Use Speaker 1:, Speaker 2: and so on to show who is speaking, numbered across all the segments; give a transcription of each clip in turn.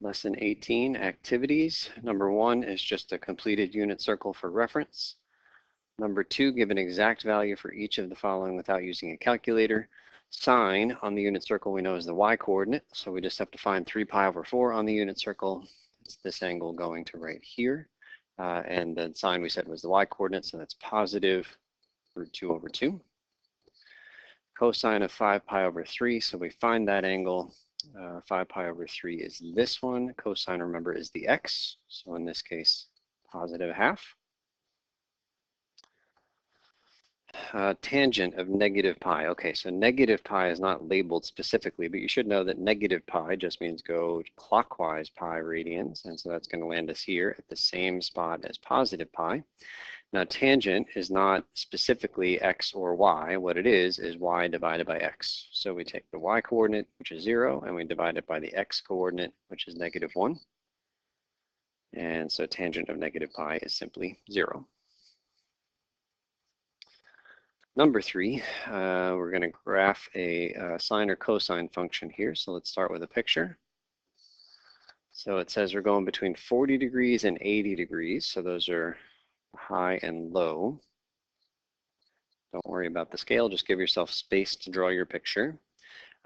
Speaker 1: Lesson 18, activities. Number 1 is just a completed unit circle for reference. Number 2, give an exact value for each of the following without using a calculator. Sine on the unit circle we know is the y-coordinate, so we just have to find 3 pi over 4 on the unit circle. It's this angle going to right here. And then sine we said was the y-coordinate, so that's positive root 2 over 2. Cosine of 5 pi over 3, so we find that angle. 5 pi over 3 is this one. Cosine, remember, is the x, so in this case, positive half. Tangent of negative pi. Okay, so negative pi is not labeled specifically, but you should know that negative pi just means go clockwise pi radians, and so that's going to land us here at the same spot as positive pi. Now, tangent is not specifically x or y. What it is y divided by x. So we take the y-coordinate, which is 0, and we divide it by the x-coordinate, which is negative 1. And so tangent of negative pi is simply 0. Number 3, we're going to graph a sine or cosine function here. So let's start with a picture. So it says we're going between 40 degrees and 80 degrees. So those are high and low. Don't worry about the scale, just give yourself space to draw your picture.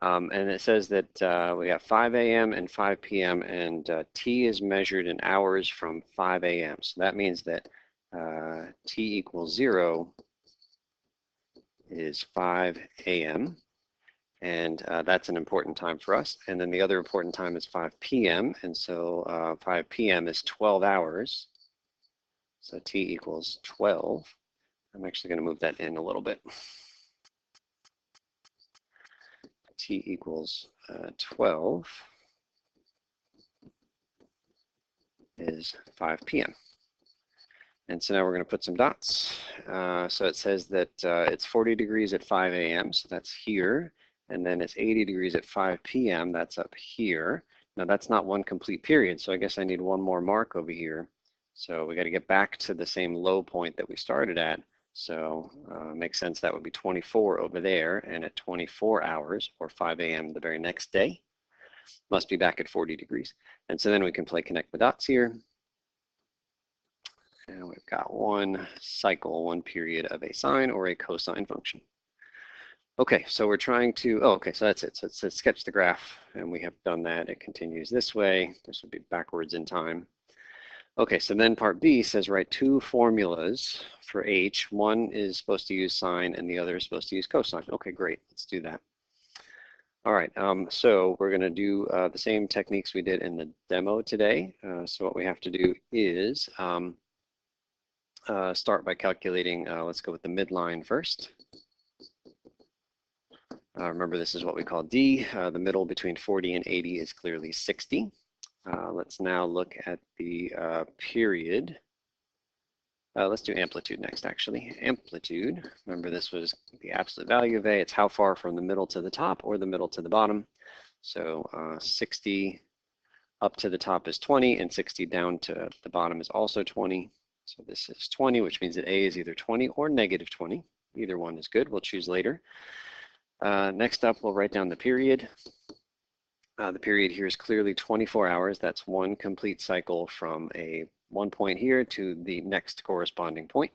Speaker 1: And it says that we have 5 a.m. and 5 p.m. and t is measured in hours from 5 a.m. So that means that t equals 0 is 5 a.m. And that's an important time for us. And then the other important time is 5 p.m. And so 5 p.m. is 12 hours. So t equals 12. I'm actually going to move that in a little bit. T equals 12 is 5 p.m. And so now we're going to put some dots. So it says that it's 40 degrees at 5 a.m., so that's here. And then it's 80 degrees at 5 p.m., that's up here. Now that's not one complete period, so I guess I need one more mark over here. So we got to get back to the same low point that we started at. So makes sense that would be 24 over there, and at 24 hours, or 5 a.m. the very next day, must be back at 40 degrees. And so then we can play connect the dots here. And we've got one cycle, one period of a sine or a cosine function. Okay, so we're trying to, oh, okay, so that's it. So it says sketch the graph, and we have done that. It continues this way. This would be backwards in time. Okay, so then part B says write 2 formulas for H. One is supposed to use sine and the other is supposed to use cosine. Okay, great, let's do that. All right, so we're gonna do the same techniques we did in the demo today. So what we have to do is start by calculating, let's go with the midline first. Remember, this is what we call D. The middle between 40 and 80 is clearly 60. Let's now look at the period. Let's do amplitude next, actually. Amplitude, remember this was the absolute value of A. It's how far from the middle to the top or the middle to the bottom. So 60 up to the top is 20, and 60 down to the bottom is also 20. So this is 20, which means that A is either 20 or negative 20. Either one is good. We'll choose later. Next up, we'll write down the period. The period here is clearly 24 hours. That's one complete cycle from one point here to the next corresponding point.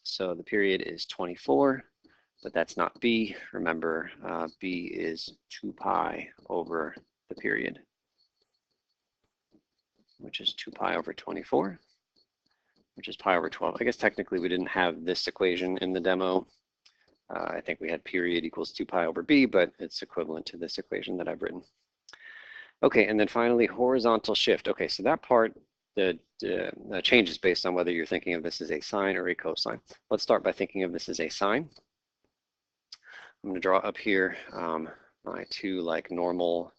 Speaker 1: So the period is 24, but that's not B. Remember, B is 2 pi over the period, which is 2 pi over 24, which is pi over 12. I guess technically we didn't have this equation in the demo. I think we had period equals 2 pi over B, but it's equivalent to this equation that I've written. Okay, and then finally, horizontal shift. Okay, so that part changes based on whether you're thinking of this as a sine or a cosine. Let's start by thinking of this as a sine. I'm going to draw up here my 2 like normal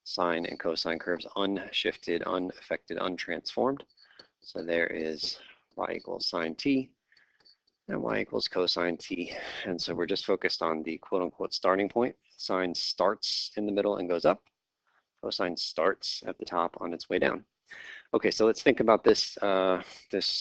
Speaker 1: sine and cosine curves, unshifted, unaffected, untransformed. So there is y equals sine t. And y equals cosine t. And so we're just focused on the quote unquote starting point. Sine starts in the middle and goes up. Cosine starts at the top on its way down. Okay, so let's think about this,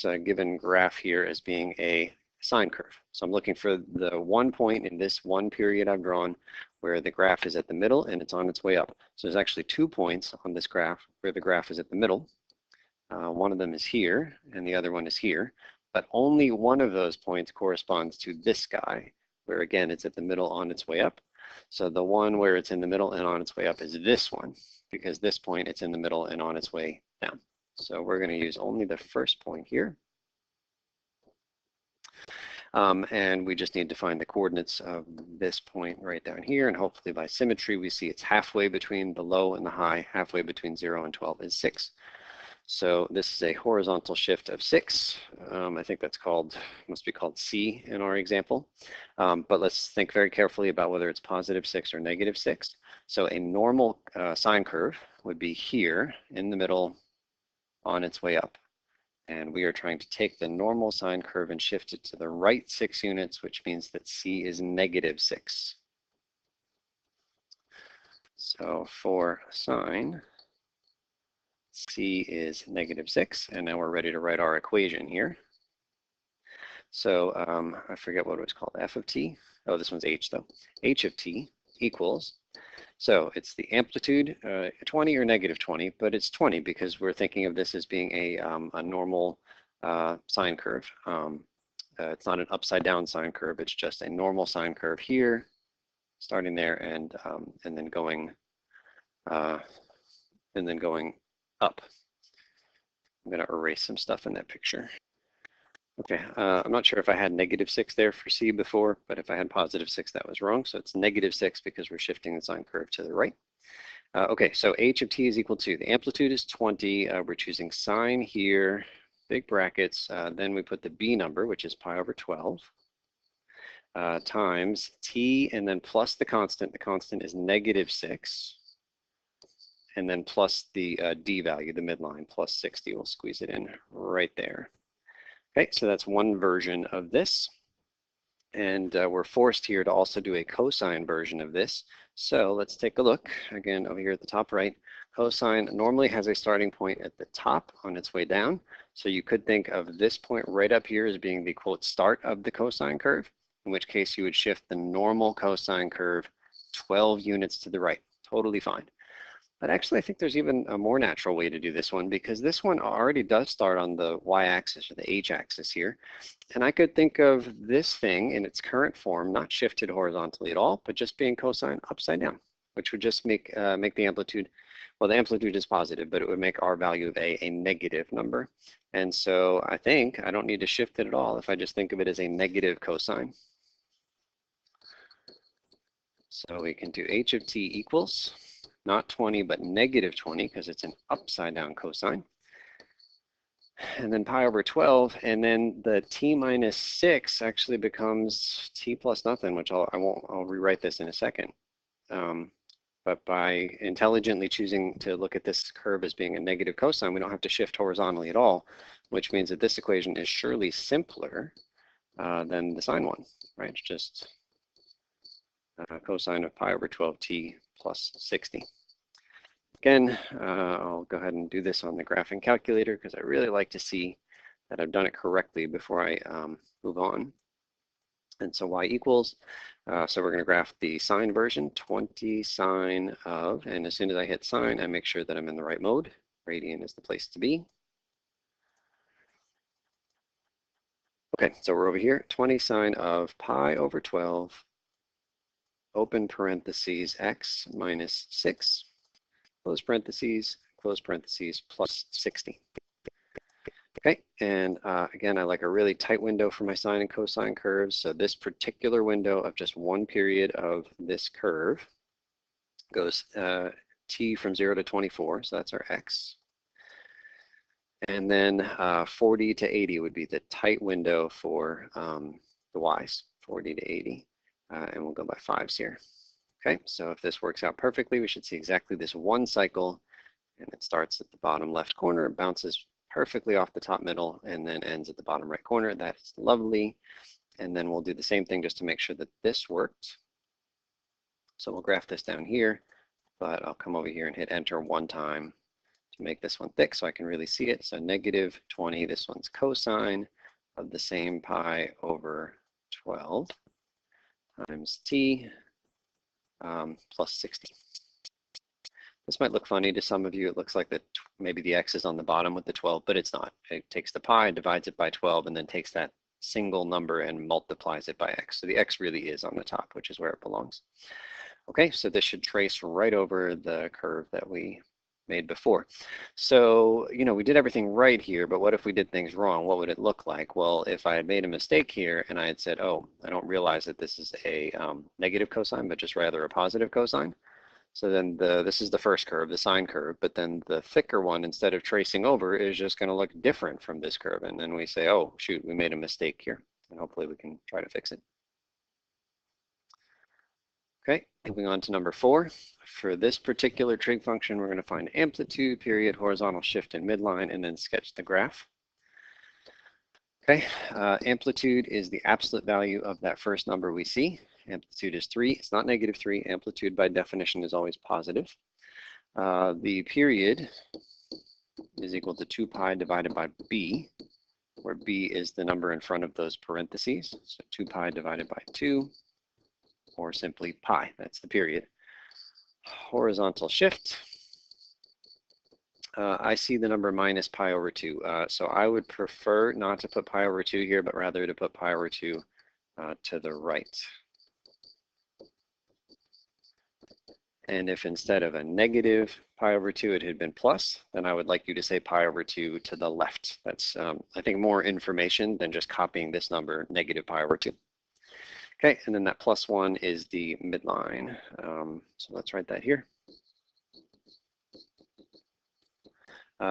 Speaker 1: given graph here as being a sine curve. So I'm looking for the one point in this one period I've drawn where the graph is at the middle and it's on its way up. So there's actually 2 points on this graph where the graph is at the middle. One of them is here and the other one is here, but only one of those points corresponds to this guy, where again it's at the middle on its way up. So the one where it's in the middle and on its way up is this one, because this point it's in the middle and on its way down. So we're going to use only the first point here. And we just need to find the coordinates of this point right down here, and hopefully by symmetry we see it's halfway between the low and the high. Halfway between 0 and 12 is 6. So this is a horizontal shift of 6. I think that's must be called C in our example. But let's think very carefully about whether it's positive 6 or negative 6. So a normal sine curve would be here in the middle on its way up. And we are trying to take the normal sine curve and shift it to the right 6 units, which means that C is negative 6. So for sine, C is negative 6, and now we're ready to write our equation here. So I forget what it was called, f of t. Oh, this one's h though. H of t equals, so it's the amplitude, 20 or negative 20, but it's 20 because we're thinking of this as being a normal sine curve. It's not an upside down sine curve, it's just a normal sine curve here, starting there and then going up. I'm going to erase some stuff in that picture. Okay, I'm not sure if I had negative 6 there for C before, but if I had positive 6, that was wrong. So it's negative 6 because we're shifting the sine curve to the right. Okay, so h of t is equal to, the amplitude is 20. We're choosing sine here, big brackets. Then we put the b number, which is pi over 12, times t, and then plus the constant. The constant is negative 6. And then plus the d value, the midline, plus 60. We'll squeeze it in right there. Okay, so that's one version of this. And we're forced here to also do a cosine version of this. So let's take a look again over here at the top right. Cosine normally has a starting point at the top on its way down. So you could think of this point right up here as being the quote start of the cosine curve, in which case you would shift the normal cosine curve 12 units to the right. Totally fine. But actually, I think there's even a more natural way to do this one, because this one already does start on the y-axis or the h-axis here. And I could think of this thing in its current form, not shifted horizontally at all, but just being cosine upside down, which would just make the amplitude, well, the amplitude is positive, but it would make our value of a negative number. And so I think I don't need to shift it at all if I just think of it as a negative cosine. So we can do h of t equals, not 20, but negative 20, because it's an upside down cosine. And then pi over 12, and then the t minus 6 actually becomes t plus nothing, which I'll rewrite this in a second. But by intelligently choosing to look at this curve as being a negative cosine, we don't have to shift horizontally at all, which means that this equation is surely simpler than the sine one, right? It's just cosine of pi over 12t plus 60. Again, I'll go ahead and do this on the graphing calculator because I really like to see that I've done it correctly before I move on. And so y equals, so we're going to graph the sine version, 20 sine of, and as soon as I hit sine, I make sure that I'm in the right mode. Radian is the place to be. Okay, so we're over here, 20 sine of pi over 12, open parentheses, x minus 6. Close parentheses, plus 60. Okay, and again, I like a really tight window for my sine and cosine curves. So this particular window of just one period of this curve goes t from 0 to 24, so that's our x. And then 40 to 80 would be the tight window for the y's, 40 to 80. And we'll go by 5s here. Okay, so if this works out perfectly, we should see exactly this one cycle, and it starts at the bottom left corner, bounces perfectly off the top middle, and then ends at the bottom right corner. That is lovely. And then we'll do the same thing just to make sure that this worked. So we'll graph this down here, but I'll come over here and hit enter one time to make this one thick so I can really see it. So negative 20, this one's cosine of the same pi over 12 times t plus 60. This might look funny to some of you. It looks like that maybe the x is on the bottom with the 12, but it's not. It takes the pi, divides it by 12, and then takes that single number and multiplies it by x. So the x really is on the top, which is where it belongs. Okay, so this should trace right over the curve that we made before. So, you know, we did everything right here, but what if we did things wrong? What would it look like? Well, if I had made a mistake here and I had said, oh, I don't realize that this is a negative cosine, but just rather a positive cosine. So then this is the first curve, the sine curve, but then the thicker one, instead of tracing over, is just going to look different from this curve. And then we say, oh, shoot, we made a mistake here. And hopefully we can try to fix it. Okay, moving on to number 4. For this particular trig function, we're going to find amplitude, period, horizontal shift, and midline, and then sketch the graph. Okay, amplitude is the absolute value of that first number we see. Amplitude is 3. It's not negative 3. Amplitude, by definition, is always positive. The period is equal to 2 pi divided by b, where b is the number in front of those parentheses. So 2 pi divided by 2, or simply pi. That's the period. Horizontal shift. I see the number minus pi over 2. So I would prefer not to put pi over 2 here, but rather to put pi over 2 to the right. And if instead of a negative pi over 2 it had been plus, then I would like you to say pi over 2 to the left. That's, I think, more information than just copying this number, negative pi over 2. Okay, and then that plus 1 is the midline. So let's write that here.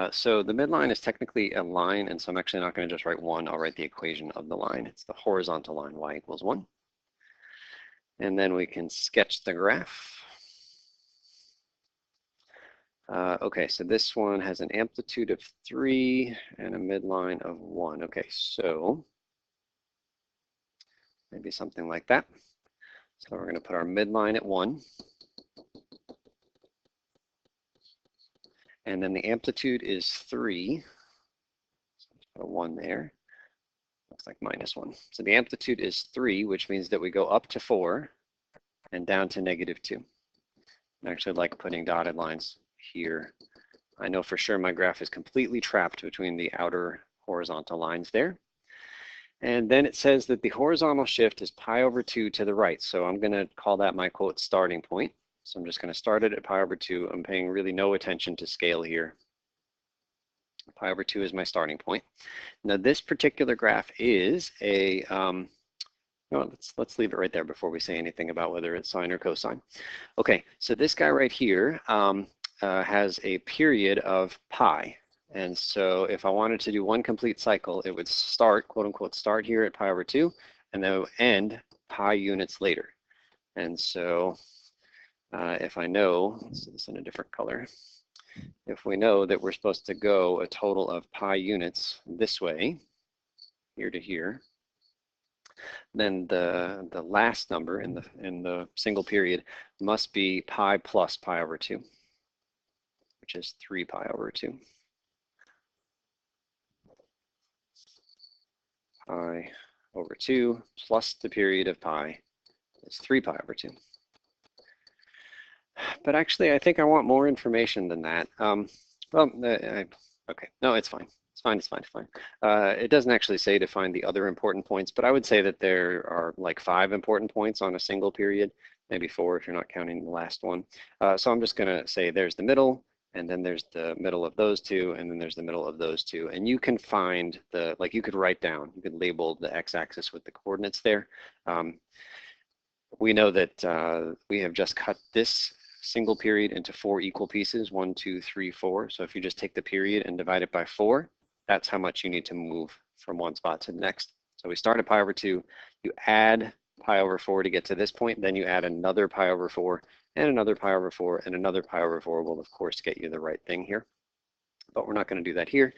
Speaker 1: So the midline is technically a line, and so I'm actually not going to just write 1. I'll write the equation of the line. It's the horizontal line, y equals 1. And then we can sketch the graph. Okay, so this one has an amplitude of 3 and a midline of 1. Okay, so maybe something like that. So we're going to put our midline at 1. And then the amplitude is 3. So let's put a 1 there. Looks like minus 1. So the amplitude is 3, which means that we go up to 4 and down to negative 2. I actually like putting dotted lines here. I know for sure my graph is completely trapped between the outer horizontal lines there. And then it says that the horizontal shift is pi over 2 to the right. So I'm going to call that my, quote, starting point. So I'm just going to start it at pi over 2. I'm paying really no attention to scale here. Pi over 2 is my starting point. Now this particular graph is a, no, let's leave it right there before we say anything about whether it's sine or cosine. Okay, so this guy right here has a period of pi. And so if I wanted to do one complete cycle, it would start, quote unquote, start here at pi over 2, and then it would end pi units later. And so if I know, let's do this in a different color. If we know that we're supposed to go a total of pi units this way, here to here, then the last number in the single period must be pi plus pi over 2, which is 3 pi over 2. Pi over 2 plus the period of pi is 3 pi over 2. But actually, I think I want more information than that. Okay, no, it's fine. It's fine, it's fine, it's fine. It doesn't actually say to find the other important points, but I would say that there are like 5 important points on a single period, maybe 4 if you're not counting the last one. So I'm just going to say there's the middle, and then there's the middle of those 2, and then there's the middle of those 2. And you can find the, like you could write down, you could label the x-axis with the coordinates there. We know that we have just cut this single period into 4 equal pieces, 1, 2, 3, 4. So if you just take the period and divide it by 4, that's how much you need to move from one spot to the next. So we start at pi over 2, you add pi over 4 to get to this point, then you add another pi over 4, and another pi over 4, and another pi over 4 will of course get you the right thing here. But we're not going to do that here.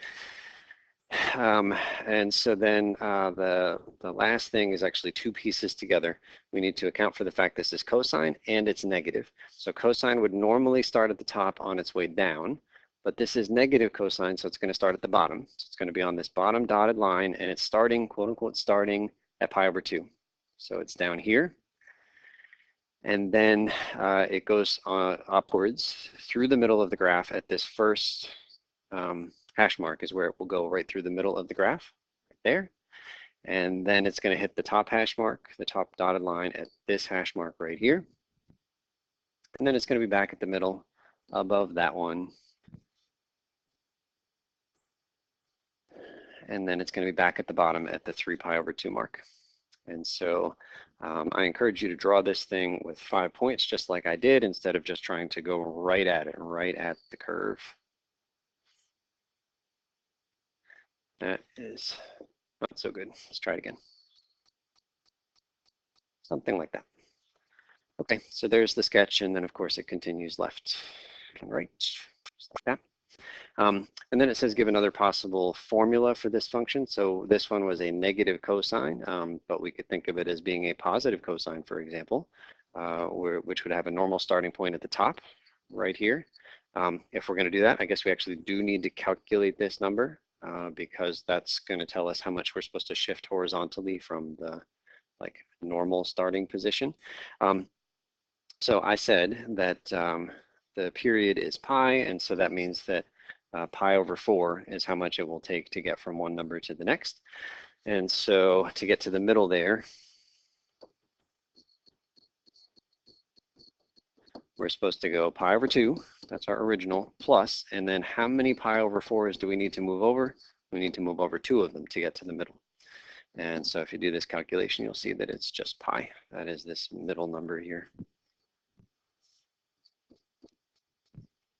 Speaker 1: And so then the last thing is actually 2 pieces together. We need to account for the fact this is cosine and it's negative. So cosine would normally start at the top on its way down, but this is negative cosine, so it's going to start at the bottom. So it's going to be on this bottom dotted line, and it's starting, quote unquote, starting at pi over 2. So it's down here. And then it goes upwards through the middle of the graph at this first hash mark is where it will go right through the middle of the graph, right there. And then it's going to hit the top hash mark, the top dotted line at this hash mark right here. And then it's going to be back at the middle above that one. And then it's going to be back at the bottom at the 3 pi over 2 mark. And so I encourage you to draw this thing with 5 points, just like I did, instead of just trying to go right at it, right at the curve. That is not so good. Let's try it again. Something like that. Okay, so there's the sketch, and then of course it continues left and right, just like that. And then it says give another possible formula for this function. So this one was a negative cosine, but we could think of it as being a positive cosine, for example, which would have a normal starting point at the top right here. If we're going to do that, I guess we actually do need to calculate this number because that's going to tell us how much we're supposed to shift horizontally from the normal starting position. So I said that the period is pi, and so that means that pi over 4 is how much it will take to get from one number to the next. And so to get to the middle there, we're supposed to go pi over 2, that's our original, plus, and then how many pi over 4s do we need to move over? We need to move over 2 of them to get to the middle. And so if you do this calculation, you'll see that it's just pi. That is this middle number here.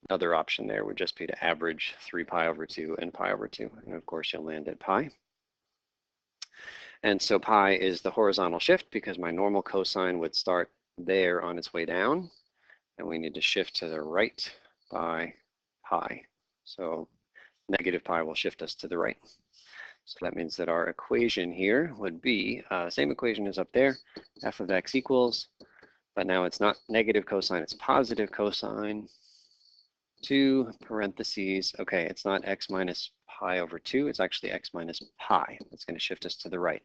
Speaker 1: Another option there would just be to average 3 pi over 2 and pi over 2. And of course, you'll land at pi. And so pi is the horizontal shift because my normal cosine would start there on its way down. And we need to shift to the right by pi. So negative pi will shift us to the right. So that means that our equation here would be same equation as up there, f of x equals, but now it's not negative cosine, it's positive cosine. 2 parentheses, okay, it's not x minus pi over 2, it's actually x minus pi. It's going to shift us to the right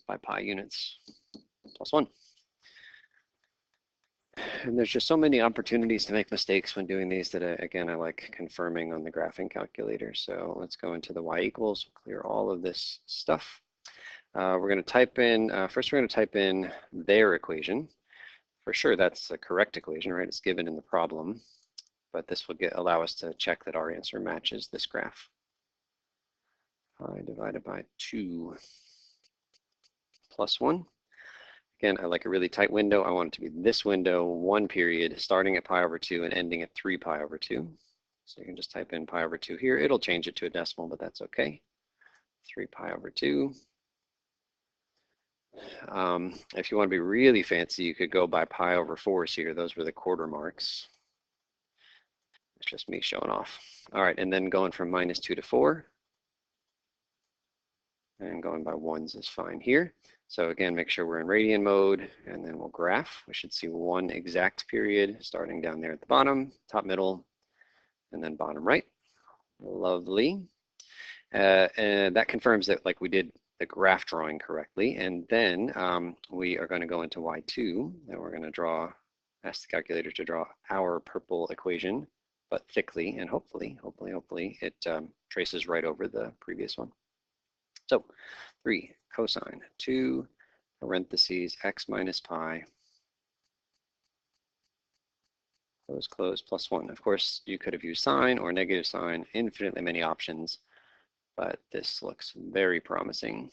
Speaker 1: by pi units plus 1. And there's just so many opportunities to make mistakes when doing these that, again, I like confirming on the graphing calculator. So let's go into the y equals, clear all of this stuff. We're going to type in, first we're going to type in their equation. For sure, that's the correct equation, right? It's given in the problem. But this will allow us to check that our answer matches this graph. Pi divided by 2 plus 1. Again, I like a really tight window. I want it to be this window, 1 period, starting at pi over 2 and ending at 3 pi over 2. So you can just type in pi over 2 here. It'll change it to a decimal, but that's okay. 3 pi over 2. If you want to be really fancy, you could go by pi over 4s here. Those were the quarter marks. It's just me showing off. All right, and then going from -2 to 4. And going by 1s is fine here. So again, make sure we're in radian mode, and then we'll graph. We should see 1 exact period starting down there at the bottom, top middle, and then bottom right. Lovely. And that confirms that we did the graph drawing correctly. And then we are going to go into y2, and we're going to ask the calculator to draw our purple equation, but thickly, and hopefully it traces right over the previous one. So 3 cosine 2 parentheses x minus pi, close, plus 1. Of course, you could have used sine or negative sine, infinitely many options, but this looks very promising.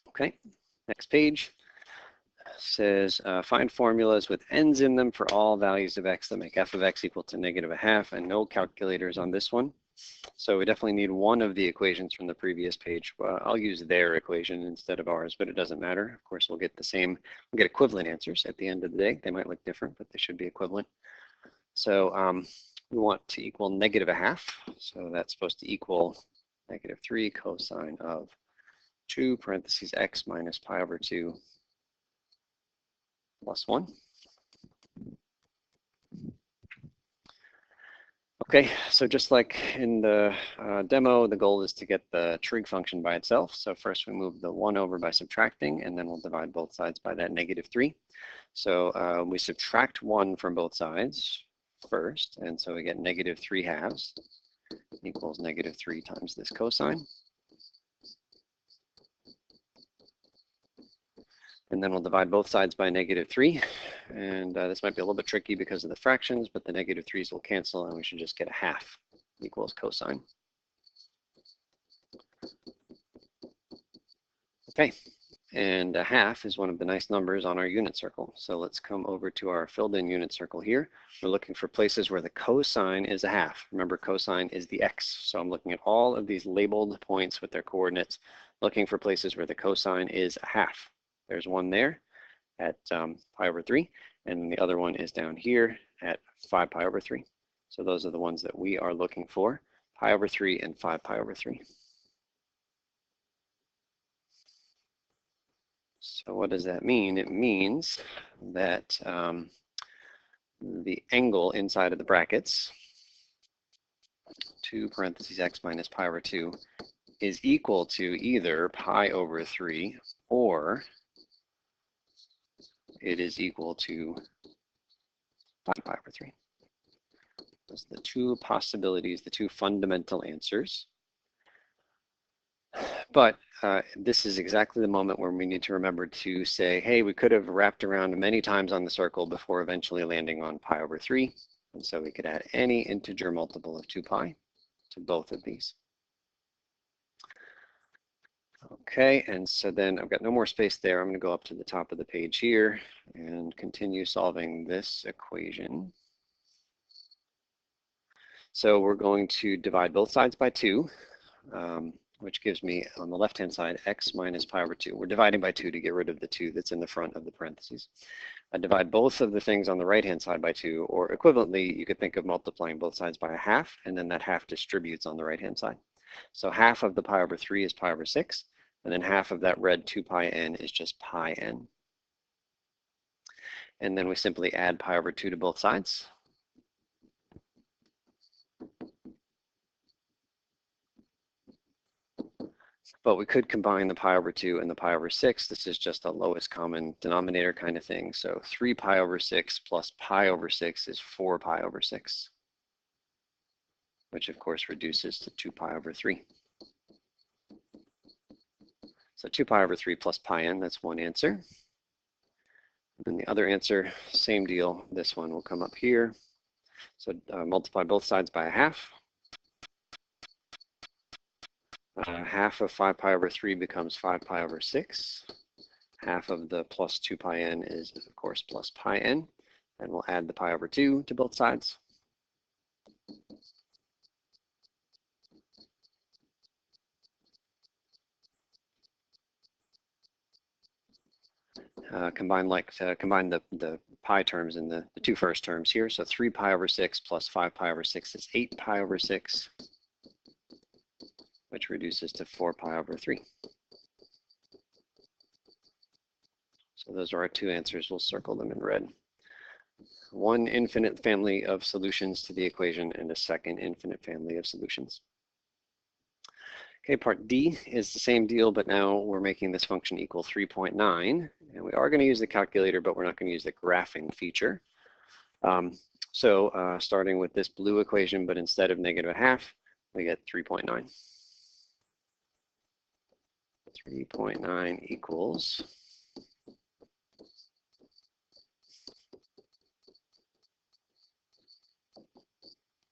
Speaker 1: Okay, next page says find formulas with n's in them for all values of x that make f of x equal to -1/2, and no calculators on this one. So we definitely need one of the equations from the previous page. I'll use their equation instead of ours, but it doesn't matter. Of course, we'll get equivalent answers at the end of the day. They might look different, but they should be equivalent. So we want to equal -1/2. So that's supposed to equal -3 cosine of 2 parentheses x minus pi over 2 plus 1. Okay, so just like in the demo, the goal is to get the trig function by itself. So first we move the 1 over by subtracting, and then we'll divide both sides by that -3. So we subtract 1 from both sides first, and so we get -3/2 equals -3 times this cosine. And then we'll divide both sides by -3. And this might be a little bit tricky because of the fractions, but the -3's will cancel and we should just get 1/2 equals cosine. Okay, and 1/2 is one of the nice numbers on our unit circle. So let's come over to our filled in unit circle here. We're looking for places where the cosine is 1/2. Remember, cosine is the x. So I'm looking at all of these labeled points with their coordinates, looking for places where the cosine is 1/2. There's one there at pi over 3, and the other one is down here at 5 pi over 3. So those are the ones that we are looking for, pi over 3 and 5 pi over 3. So what does that mean? It means that the angle inside of the brackets, 2 parentheses x minus pi over 2, is equal to either pi over 3 or it is equal to 5 pi over 3. Those are the two possibilities, the two fundamental answers. But this is exactly the moment where we need to remember to say, hey, we could have wrapped around many times on the circle before eventually landing on pi over 3. And so we could add any integer multiple of 2 pi to both of these. Okay, and so then I've got no more space there. I'm going to go up to the top of the page here and continue solving this equation. So we're going to divide both sides by 2, which gives me on the left-hand side x minus pi over 2. We're dividing by 2 to get rid of the 2 that's in the front of the parentheses. I divide both of the things on the right-hand side by 2, or equivalently, you could think of multiplying both sides by 1/2, and then that 1/2 distributes on the right-hand side. So 1/2 of the pi over 3 is pi over 6, and then 1/2 of that red 2 pi n is just pi n. And then we simply add pi over 2 to both sides. But we could combine the pi over 2 and the pi over 6. This is just a lowest common denominator kind of thing. So 3 pi over 6 plus pi over 6 is 4 pi over 6, which of course reduces to 2 pi over 3. So 2 pi over 3 plus pi n, that's one answer. And the other answer, same deal. This one will come up here. So multiply both sides by 1/2. 1/2 of 5 pi over 3 becomes 5 pi over 6. 1/2 of the plus 2 pi n is, of course, plus pi n. And we'll add the pi over 2 to both sides. Combine the pi terms in the two first terms here. So 3 pi over 6 plus 5 pi over 6 is 8 pi over 6, which reduces to 4 pi over 3. So those are our two answers. We'll circle them in red. One infinite family of solutions to the equation and a second infinite family of solutions. Okay, part D is the same deal, but now we're making this function equal 3.9. And we are going to use the calculator, but we're not going to use the graphing feature. Starting with this blue equation, but instead of -1/2, we get 3.9. 3.9 equals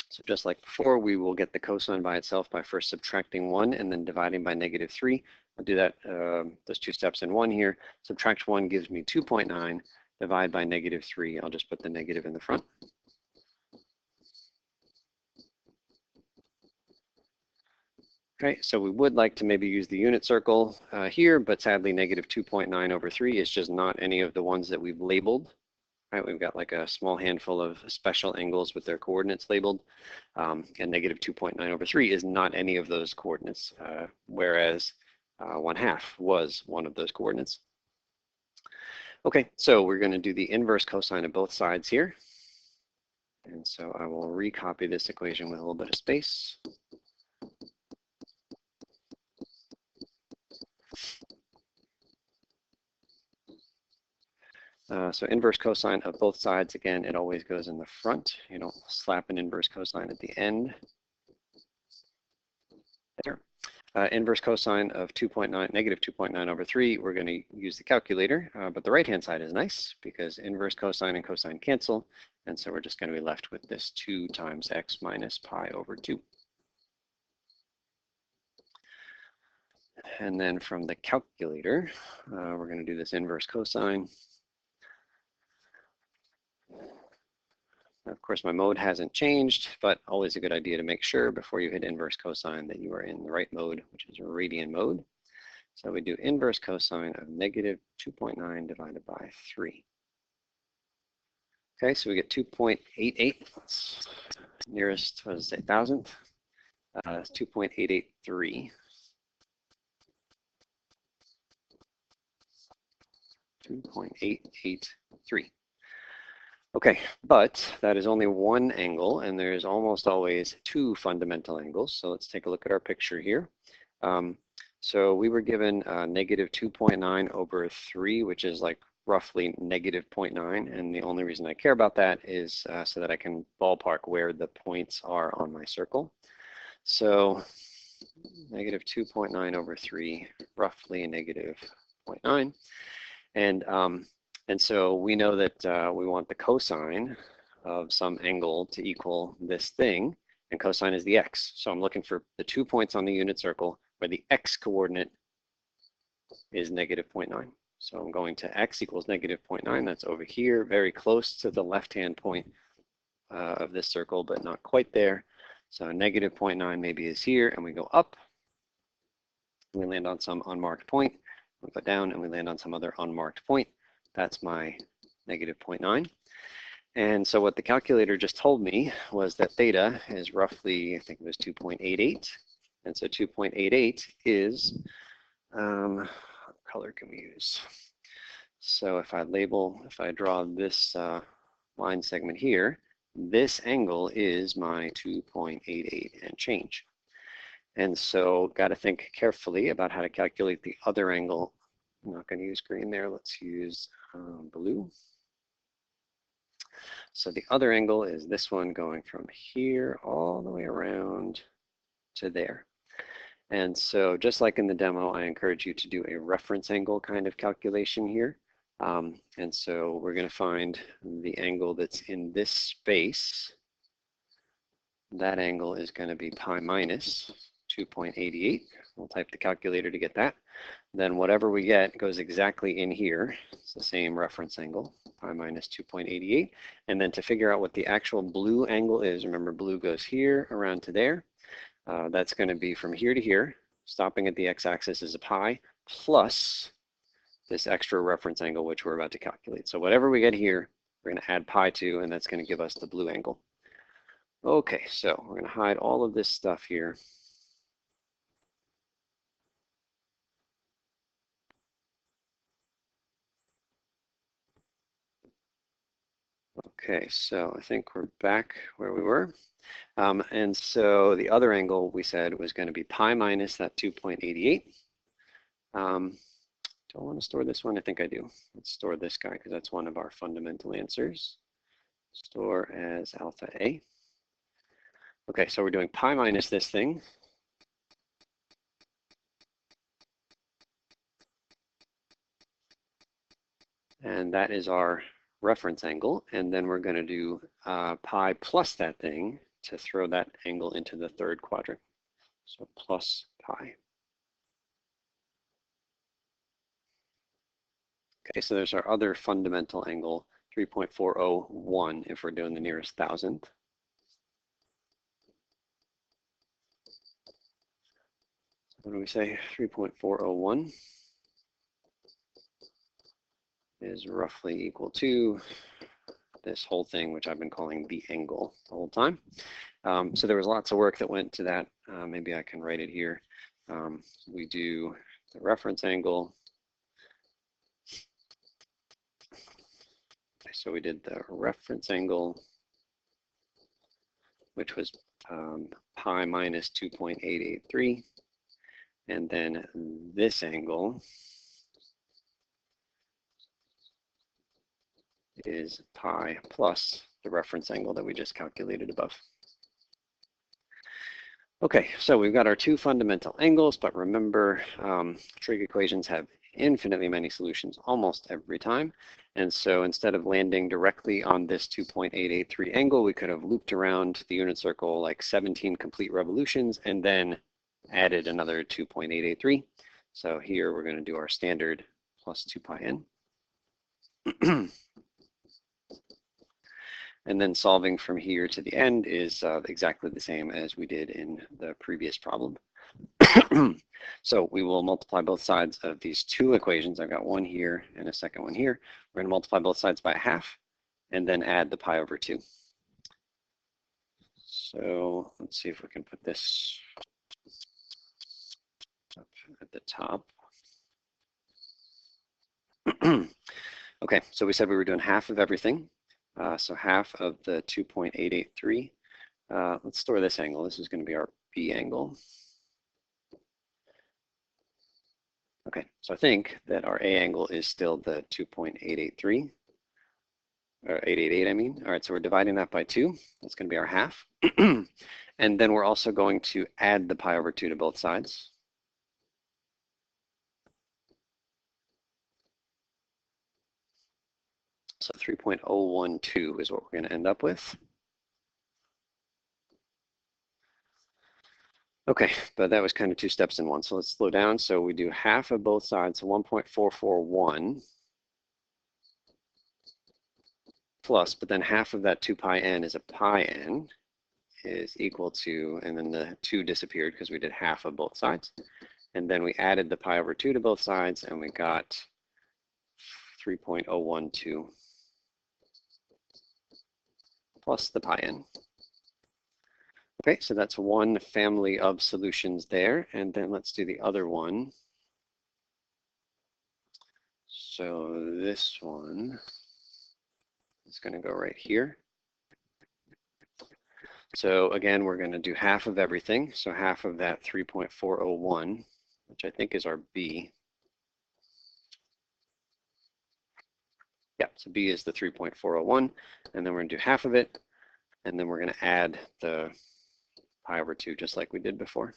Speaker 1: so just like before, we will get the cosine by itself by first subtracting 1 and then dividing by -3. I'll do that, those two steps in one here. Subtract 1 gives me 2.9. Divide by -3. I'll just put the negative in the front. Okay, so we would like to maybe use the unit circle here, but sadly -2.9 over 3 is just not any of the ones that we've labeled. Right, we've got like a small handful of special angles with their coordinates labeled, and -2.9 over 3 is not any of those coordinates, whereas 1/2 was one of those coordinates. Okay, so we're going to do the inverse cosine of both sides here. And so I will recopy this equation with a little bit of space. So inverse cosine of both sides, again, it always goes in the front. You don't slap an inverse cosine at the end. There. Inverse cosine of negative 2.9 over 3, we're going to use the calculator, but the right-hand side is nice because inverse cosine and cosine cancel, and so we're just going to be left with this 2 times x minus pi over 2. And then from the calculator, we're going to do this inverse cosine. Of course, my mode hasn't changed, but always a good idea to make sure before you hit inverse cosine that you are in the right mode, which is radian mode. So we do inverse cosine of negative 2.9 divided by 3. Okay, so we get 2.88. Nearest, what does it say, thousandth? It's 2.883. 2.883. Okay, but that is only one angle, and there's almost always two fundamental angles. So let's take a look at our picture here. So we were given negative 2.9 over 3, which is like roughly negative 0.9. And the only reason I care about that is so that I can ballpark where the points are on my circle. So negative 2.9 over 3, roughly negative 0.9. And so we know that we want the cosine of some angle to equal this thing, and cosine is the x. So I'm looking for the 2 points on the unit circle where the x coordinate is negative 0.9. So I'm going to x equals negative 0.9. That's over here, very close to the left-hand point of this circle, but not quite there. So negative 0.9 maybe is here, and we go up. We land on some unmarked point. We go down, and we land on some other unmarked point. That's my negative 0.9. And so what the calculator just told me was that theta is roughly, I think it was 2.88. And so 2.88 is, what color can we use? So if I draw this line segment here, this angle is my 2.88 and change. And so got to think carefully about how to calculate the other angle. I'm not going to use green there. Let's use blue. So the other angle is this one going from here all the way around to there. And so just like in the demo, I encourage you to do a reference angle kind of calculation here. And so we're going to find the angle that's in this space. That angle is going to be pi minus 2.88. We'll type the calculator to get that. Then whatever we get goes exactly in here. It's the same reference angle, pi minus 2.88. And then to figure out what the actual blue angle is, remember blue goes here around to there. That's going to be from here to here. Stopping at the x-axis is a pi plus this extra reference angle, which we're about to calculate. So whatever we get here, we're going to add pi to, and that's going to give us the blue angle. Okay, so we're going to hide all of this stuff here. Okay, so I think we're back where we were. And so the other angle we said was going to be pi minus that 2.88. Do I want to store this one? I think I do. Let's store this guy because that's one of our fundamental answers. Store as alpha A. Okay, so we're doing pi minus this thing. And that is our reference angle. And then we're going to do pi plus that thing to throw that angle into the third quadrant. So plus pi. Okay, so there's our other fundamental angle, 3.401 if we're doing the nearest thousandth. What do we say? 3.401 is roughly equal to this whole thing, which I've been calling the angle the whole time. So there was lots of work that went to that. Maybe I can write it here. We do the reference angle so we did the reference angle, which was pi minus 2.883. And then this angle is pi plus the reference angle that we just calculated above. Okay, so we've got our two fundamental angles, but remember, trig equations have infinitely many solutions almost every time. And so instead of landing directly on this 2.883 angle, we could have looped around the unit circle like 17 complete revolutions and then added another 2.883. So here we're going to do our standard plus 2 pi n. And then solving from here to the end is exactly the same as we did in the previous problem. So we will multiply both sides of these two equations. I've got one here and a second one here. We're going to multiply both sides by 1/2 and then add the pi over 2. So let's see if we can put this up at the top. Okay, so we said we were doing 1/2 of everything. So 1/2 of the 2.883. Let's store this angle. This is going to be our B angle. Okay, so I think that our A angle is still the 2.883, or 888, I mean. All right, so we're dividing that by 2. That's going to be our 1/2. And then we're also going to add the pi over 2 to both sides. So 3.012 is what we're going to end up with. Okay, but that was kind of 2 steps in one. So let's slow down. So we do 1/2 of both sides, so 1.441 plus, but then 1/2 of that 2 pi n is a pi n is equal to, and then the 2 disappeared because we did 1/2 of both sides. And then we added the pi over 2 to both sides, and we got 3.012 plus the pi n. Okay, so that's one family of solutions there. And then let's do the other one. So this one is going to go right here. So again, we're going to do 1/2 of everything. So 1/2 of that 3.401, which I think is our B. Yeah, so B is the 3.401. And then we're going to do 1/2 of it. And then we're going to add the pi over 2, just like we did before.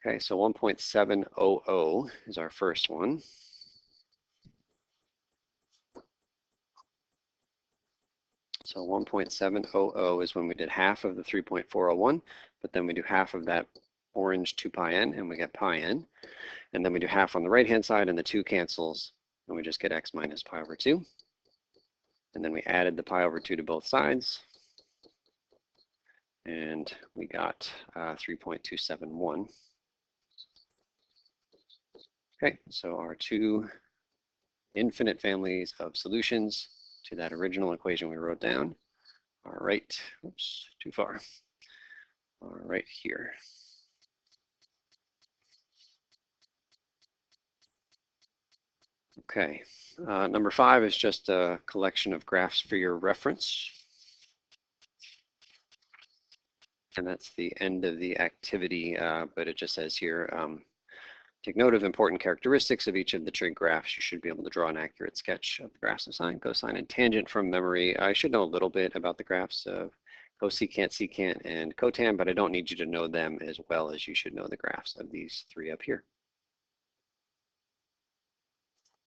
Speaker 1: Okay, so 1.700 is our first one. So 1.700 is when we did 1/2 of the 3.401, but then we do 1/2 of that orange 2 pi n, and we get pi n. And then we do 1/2 on the right-hand side, and the 2 cancels, and we just get x minus pi over 2. And then we added the pi over 2 to both sides, and we got 3.271. Okay, so our two infinite families of solutions to that original equation we wrote down are right, oops, too far, are right here. Okay, number 5 is just a collection of graphs for your reference. And that's the end of the activity, but it just says here, take note of important characteristics of each of the trig graphs. You should be able to draw an accurate sketch of the graphs of sine, cosine, and tangent from memory. I should know a little bit about the graphs of cosecant, secant, and cotan, but I don't need you to know them as well as you should know the graphs of these 3 up here.